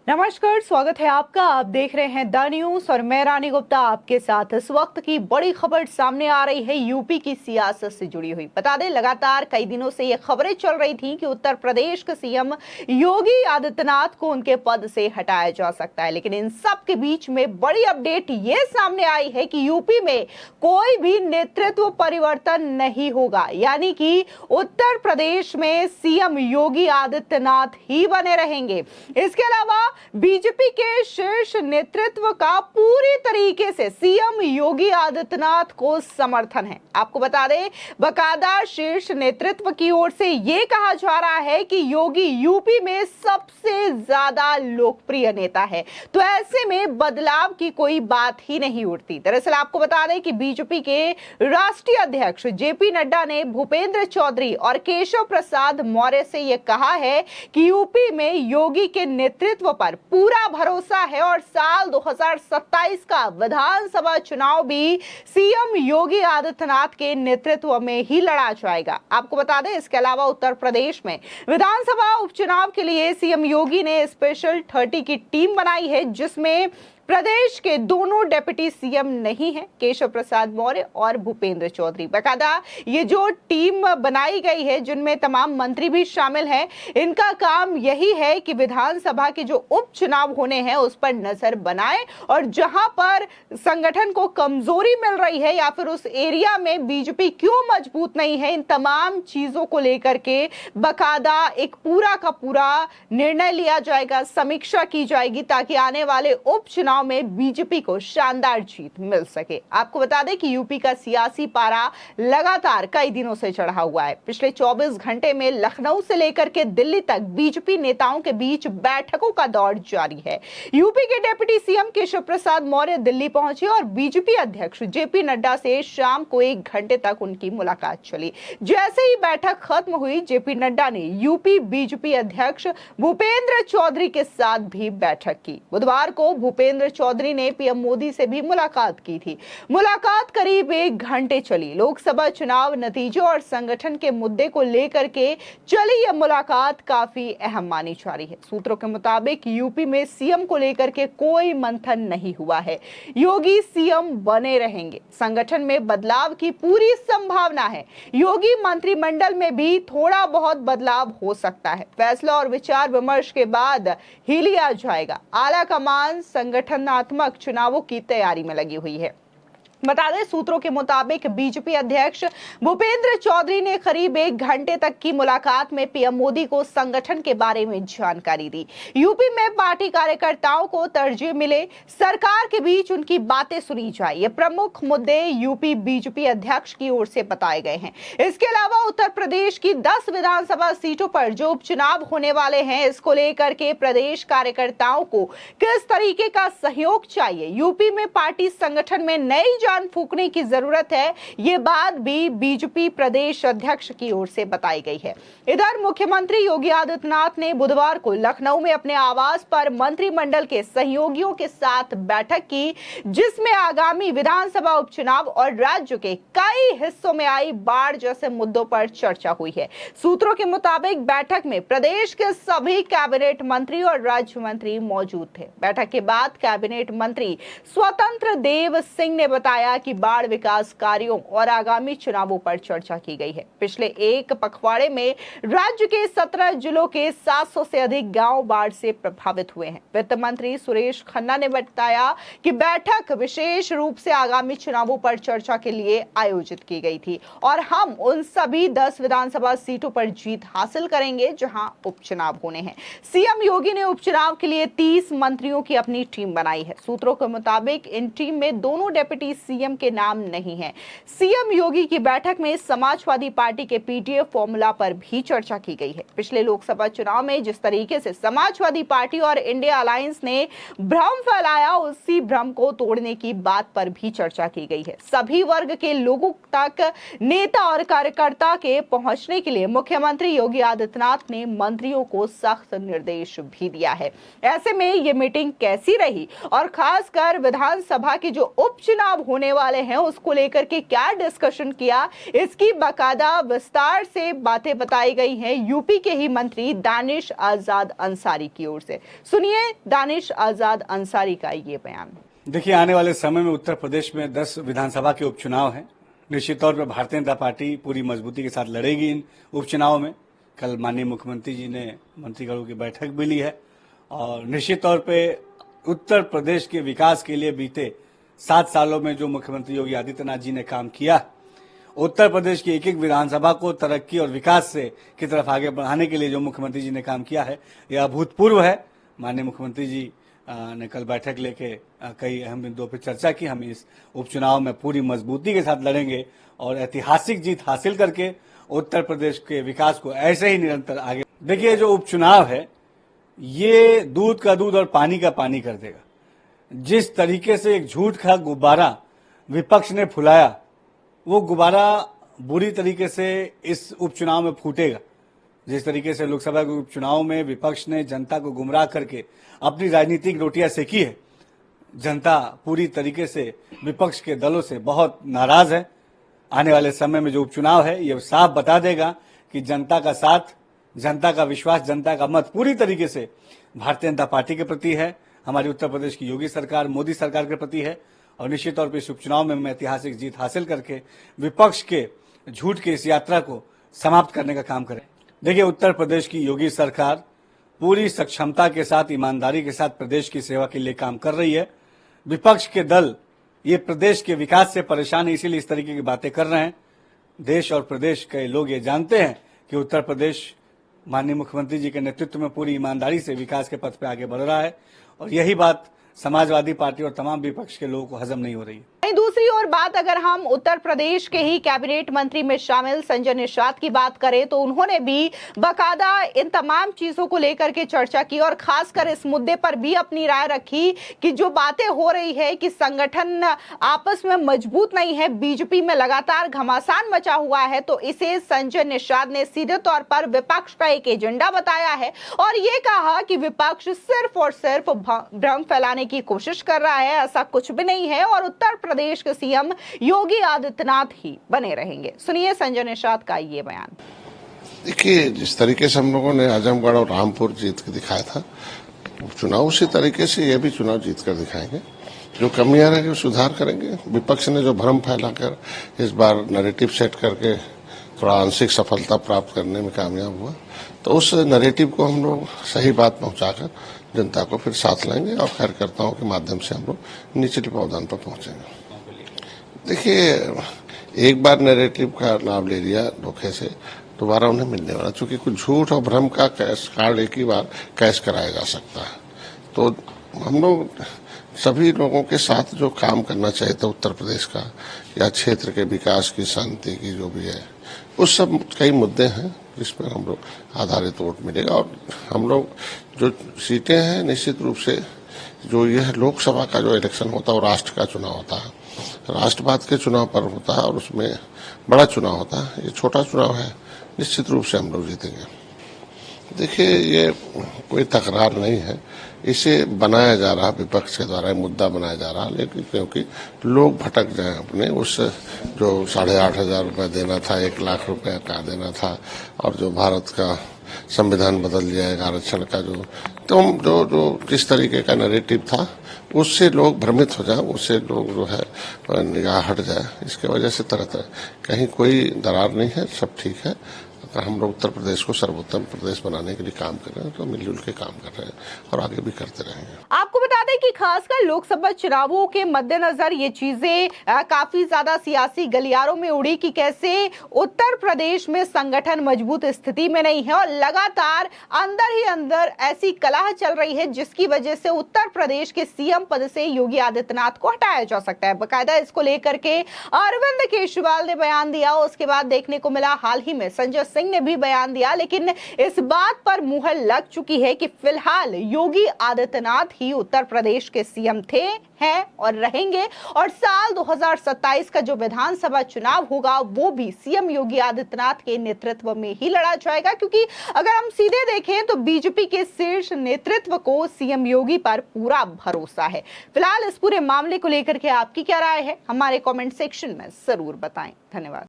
नमस्कार, स्वागत है आपका। आप देख रहे हैं द न्यूज और मैं रानी गुप्ता आपके साथ। इस वक्त की बड़ी खबर सामने आ रही है यूपी की सियासत से जुड़ी हुई। बता दें, लगातार कई दिनों से ये खबरें चल रही थी कि उत्तर प्रदेश के सीएम योगी आदित्यनाथ को उनके पद से हटाया जा सकता है, लेकिन इन सब के बीच में बड़ी अपडेट ये सामने आई है कि यूपी में कोई भी नेतृत्व परिवर्तन नहीं होगा, यानी कि उत्तर प्रदेश में सीएम योगी आदित्यनाथ ही बने रहेंगे। इसके अलावा बीजेपी के शीर्ष नेतृत्व का पूरी तरीके से सीएम योगी आदित्यनाथ को समर्थन है। आपको बता दें, बकायदा शीर्ष नेतृत्व की ओर से यह कहा जा रहा है कि योगी यूपी में सबसे ज्यादा लोकप्रिय नेता है, तो ऐसे में बदलाव की कोई बात ही नहीं उठती। दरअसल आपको बता दें कि बीजेपी के राष्ट्रीय अध्यक्ष जेपी नड्डा ने भूपेंद्र चौधरी और केशव प्रसाद मौर्य से यह कहा है कि यूपी में योगी के नेतृत्व पर पूरा भरोसा है और साल 2027 का विधानसभा चुनाव भी सीएम योगी आदित्यनाथ के नेतृत्व में ही लड़ा जाएगा। आपको बता दें, इसके अलावा उत्तर प्रदेश में विधानसभा उपचुनाव के लिए सीएम योगी ने स्पेशल 30 की टीम बनाई है, जिसमें प्रदेश के दोनों डेप्यूटी सीएम नहीं है, केशव प्रसाद मौर्य और भूपेंद्र चौधरी। बकायदा ये जो टीम बनाई गई है, जिनमें तमाम मंत्री भी शामिल हैं, इनका काम यही है कि विधानसभा के जो उपचुनाव होने हैं उस पर नजर बनाए और जहां पर संगठन को कमजोरी मिल रही है या फिर उस एरिया में बीजेपी क्यों मजबूत नहीं है, इन तमाम चीजों को लेकर के बकायदा एक पूरा का पूरा निर्णय लिया जाएगा, समीक्षा की जाएगी, ताकि आने वाले उपचुनाव में बीजेपी को शानदार जीत मिल सके। आपको बता दें कि यूपी का सियासी पारा लगातार कई दिनों से चढ़ा हुआ है। पिछले 24 घंटे में लखनऊ से लेकर के दिल्ली तक बीजेपी नेताओं के बीच बैठकों का दौर जारी है। यूपी के डिप्टी सीएम केशव प्रसाद मौर्य दिल्ली पहुंचे और बीजेपी अध्यक्ष जेपी नड्डा से शाम को 1 घंटे तक उनकी मुलाकात चली। जैसे ही बैठक खत्म हुई, जेपी नड्डा ने यूपी बीजेपी अध्यक्ष भूपेंद्र चौधरी के साथ भी बैठक की। बुधवार को भूपेंद्र चौधरी ने पीएम मोदी से भी मुलाकात की थी। मुलाकात करीब 1 घंटे चली। लोकसभा चुनाव नतीजों और संगठन के मुद्दे को लेकर के चली यह मुलाकात काफी अहम मानी जा रही है। सूत्रों के मुताबिक यूपी में सीएम को लेकर के कोई मंथन नहीं हुआ है। योगी सीएम बने रहेंगे। संगठन में बदलाव की पूरी संभावना है। योगी मंत्रिमंडल में भी थोड़ा बहुत बदलाव हो सकता है। फैसला और विचार विमर्श के बाद ही लिया जाएगा। आला कमान संगठनात्मक चुनावों की तैयारी में लगी हुई है। बता दें, सूत्रों के मुताबिक बीजेपी अध्यक्ष भूपेंद्र चौधरी ने करीब 1 घंटे तक की मुलाकात में पीएम मोदी को संगठन के बारे में जानकारी दी। यूपी में पार्टी कार्यकर्ताओं को तरजीह मिले, सरकार के बीच उनकी बातें सुनी जाए, ये प्रमुख मुद्दे यूपी बीजेपी अध्यक्ष की ओर से बताए गए हैं। इसके अलावा उत्तर प्रदेश की 10 विधानसभा सीटों पर जो उपचुनाव होने वाले हैं, इसको लेकर के प्रदेश कार्यकर्ताओं को किस तरीके का सहयोग चाहिए, यूपी में पार्टी संगठन में नई जान फूंकने की जरूरत है, ये बात भी बीजेपी प्रदेश अध्यक्ष की ओर से बताई गई है। इधर मुख्यमंत्री योगी आदित्यनाथ ने बुधवार को लखनऊ में अपने आवास पर मंत्रिमंडल के सहयोगियों के साथ बैठक की, जिसमें आगामी विधानसभा उपचुनाव और राज्य के कई हिस्सों में आई बाढ़ जैसे मुद्दों पर चर्चा हुई है। सूत्रों के मुताबिक बैठक में प्रदेश के सभी कैबिनेट मंत्री और राज्य मंत्री मौजूद थे। बैठक के बाद कैबिनेट मंत्री स्वतंत्र देव सिंह ने बताया कि बाढ़ विकास कार्यों और आगामी चुनावों पर चर्चा की गई है। पिछले एक पखवाड़े में राज्य के 17 जिलों के 700 से अधिक गांव बाढ़ से प्रभावित हुए हैं। वित्त मंत्री सुरेश खन्ना ने बताया कि बैठक विशेष रूप से आगामी चुनावों पर चर्चा के लिए आयोजित की गई थी और हम उन सभी 10 विधानसभा सीटों पर जीत हासिल करेंगे जहां उपचुनाव होने हैं। सीएम योगी ने उपचुनाव के लिए 30 मंत्रियों की अपनी टीम बनाई है। सूत्रों के मुताबिक इन टीम में दोनों डेप्यूटी सीएम के नाम नहीं है। सीएम योगी की बैठक में समाजवादी पार्टी के पीटीएफ फॉर्मूला पर भी चर्चा की गई है। पिछले लोकसभा चुनाव में जिस तरीके से समाजवादी पार्टी और इंडिया अलायंस ने भ्रम फैलाया, उसी भ्रम को तोड़ने की बात पर भी चर्चा की गई है। सभी वर्ग के लोगों तक नेता और कार्यकर्ता के पहुंचने के लिए मुख्यमंत्री योगी आदित्यनाथ ने मंत्रियों को सख्त निर्देश भी दिया है। ऐसे में ये मीटिंग कैसी रही और खासकर विधानसभा की जो उपचुनाव होने वाले हैं उसको लेकर के क्या डिस्कशन किया, इसकी बाकायदा विस्तार से बातें बताई गई हैं यूपी के ही मंत्री दानिश आजाद अंसारी की ओर से। सुनिए दानिश आजाद अंसारी का ये बयान। देखिए, आने वाले समय में उत्तर प्रदेश में 10 विधानसभा के उपचुनाव हैं। निश्चित तौर पर भारतीय जनता पार्टी पूरी मजबूती के साथ लड़ेगी इन उपचुनावों में। कल माननीय मुख्यमंत्री जी ने मंत्रिगणों की बैठक भी ली है और निश्चित तौर पे उत्तर प्रदेश के विकास के लिए बीते 7 सालों में जो मुख्यमंत्री योगी आदित्यनाथ जी ने काम किया, उत्तर प्रदेश की एक एक विधानसभा को तरक्की और विकास से की तरफ आगे बढ़ाने के लिए जो मुख्यमंत्री जी ने काम किया है, यह अभूतपूर्व है। माननीय मुख्यमंत्री जी ने कल बैठक लेके कई अहम बिंदुओं पर चर्चा की। हम इस उपचुनाव में पूरी मजबूती के साथ लड़ेंगे और ऐतिहासिक जीत हासिल करके उत्तर प्रदेश के विकास को ऐसे ही निरंतर आगे। देखिए, जो उपचुनाव है ये दूध का दूध और पानी का पानी कर देगा। जिस तरीके से एक झूठ का गुब्बारा विपक्ष ने फुलाया, वो गुब्बारा बुरी तरीके से इस उपचुनाव में फूटेगा। जिस तरीके से लोकसभा के उपचुनाव में विपक्ष ने जनता को गुमराह करके अपनी राजनीतिक रोटियां सेकी है, जनता पूरी तरीके से विपक्ष के दलों से बहुत नाराज है। आने वाले समय में जो उपचुनाव है ये साफ बता देगा कि जनता का साथ, जनता का विश्वास, जनता का मत पूरी तरीके से भारतीय जनता पार्टी के प्रति है, हमारी उत्तर प्रदेश की योगी सरकार, मोदी सरकार के प्रति है। और निश्चित तौर पर इस उपचुनाव में हम ऐतिहासिक जीत हासिल करके विपक्ष के झूठ की इस यात्रा को समाप्त करने का काम करें। देखिए, उत्तर प्रदेश की योगी सरकार पूरी सक्षमता के साथ, ईमानदारी के साथ प्रदेश की सेवा के लिए काम कर रही है। विपक्ष के दल ये प्रदेश के विकास से परेशान है, इसीलिए इस तरीके की बातें कर रहे हैं। देश और प्रदेश के लोग ये जानते हैं कि उत्तर प्रदेश माननीय मुख्यमंत्री जी के नेतृत्व में पूरी ईमानदारी से विकास के पथ पर आगे बढ़ रहा है और यही बात समाजवादी पार्टी और तमाम विपक्ष के लोगों को हजम नहीं हो रही है। दूसरी ओर बात अगर हम उत्तर प्रदेश के ही कैबिनेट मंत्री में शामिल संजय निषाद की बात करें तो उन्होंने भी बाकायदा इन तमाम चीजों को लेकर के चर्चा की और खासकर इस मुद्दे पर भी अपनी राय रखी कि जो बातें हो रही है कि संगठन आपस में मजबूत नहीं है, बीजेपी में लगातार घमासान मचा हुआ है, तो इसे संजय निषाद ने सीधे तौर पर विपक्ष का एक एजेंडा बताया है और ये कहा कि विपक्ष सिर्फ और सिर्फ भ्रम फैलाने की कोशिश कर रहा है, ऐसा कुछ भी नहीं है और उत्तर प्रदेश के सीएम योगी आदित्यनाथ ही बने रहेंगे। सुनिए संजय निषाद का ये बयान। देखिए, जिस तरीके से हम लोगों ने आजमगढ़ और रामपुर जीत के दिखाया था चुनाव, उसी तरीके से ये भी चुनाव जीत कर दिखाएंगे। जो कमियां रहेंगी सुधार करेंगे। विपक्ष ने जो भ्रम फैलाकर इस बार नैरेटिव सेट करके थोड़ा आंशिक सफलता प्राप्त करने में कामयाब हुआ, तो उस नैरेटिव को हम लोग सही बात पहुंचाकर जनता को फिर साथ लाएंगे और कार्यकर्ताओं के माध्यम से हम लोग निचले पावदान पर पहुंचेंगे। देखिए, एक बार नैरेटिव का लाभ ले लिया धोखे से, दोबारा उन्हें मिलने वाला, चूंकि कुछ झूठ और भ्रम का कैश कार्ड एक ही बार कैश कराया जा सकता है। तो हम लोग सभी लोगों के साथ जो काम करना चाहिए था उत्तर प्रदेश का या क्षेत्र के विकास की, शांति की, जो भी है, उस सब कई मुद्दे हैं जिस पर हम लोग आधारित वोट मिलेगा। और हम लोग जो सीटें हैं, निश्चित रूप से जो यह लोकसभा का जो इलेक्शन होता है वो राष्ट्र का चुनाव होता है, राष्ट्रवाद के चुनाव पर होता है और उसमें बड़ा चुनाव होता है। ये छोटा चुनाव है, निश्चित रूप से हम लोग जीतेंगे। देखिए, ये कोई तकरार नहीं है, इसे बनाया जा रहा विपक्ष के द्वारा, मुद्दा बनाया जा रहा, लेकिन क्योंकि लोग भटक जाए अपने उस जो 8,500 रुपये देना था, 1 लाख रुपये का देना था और जो भारत का संविधान बदल जाएगा, आरक्षण का जो जिस तरीके का नैरेटिव था उससे लोग भ्रमित हो जाए, उससे लोग जो है निगाह हट जाए। इसके वजह से तरह तरह कहीं कोई दरार नहीं है, सब ठीक है। अगर हम लोग उत्तर प्रदेश को सर्वोत्तम प्रदेश बनाने के लिए काम कर रहे हैं तो मिलजुल के काम कर रहे हैं और आगे भी करते रहेंगे। आपको बता दें कि खासकर लोकसभा चुनावों के मद्देनजर ये चीजें काफी ज्यादा सियासी गलियारों में उड़ी कि कैसे उत्तर प्रदेश में संगठन मजबूत स्थिति में नहीं है और लगातार अंदर ही अंदर ऐसी कलह चल रही है जिसकी वजह से उत्तर प्रदेश के सीएम पद से योगी आदित्यनाथ को हटाया जा सकता है। बकायदा इसको लेकर के अरविंद केजरीवाल ने बयान दिया, उसके बाद देखने को मिला हाल ही में संजय सिंह ने भी बयान दिया, लेकिन इस बात पर मुहर लग चुकी है कि फिलहाल योगी आदित्यनाथ ही उत्तर प्रदेश के सीएम थे, हैं और रहेंगे। और साल 2027 का जो विधानसभा चुनाव होगा वो भी सीएम योगी आदित्यनाथ के नेतृत्व में ही लड़ा जाएगा, क्योंकि अगर हम सीधे देखें तो बीजेपी के शीर्ष नेतृत्व को सीएम योगी पर पूरा भरोसा है। फिलहाल इस पूरे मामले को लेकर के आपकी क्या राय है, हमारे कमेंट सेक्शन में जरूर बताएं। धन्यवाद।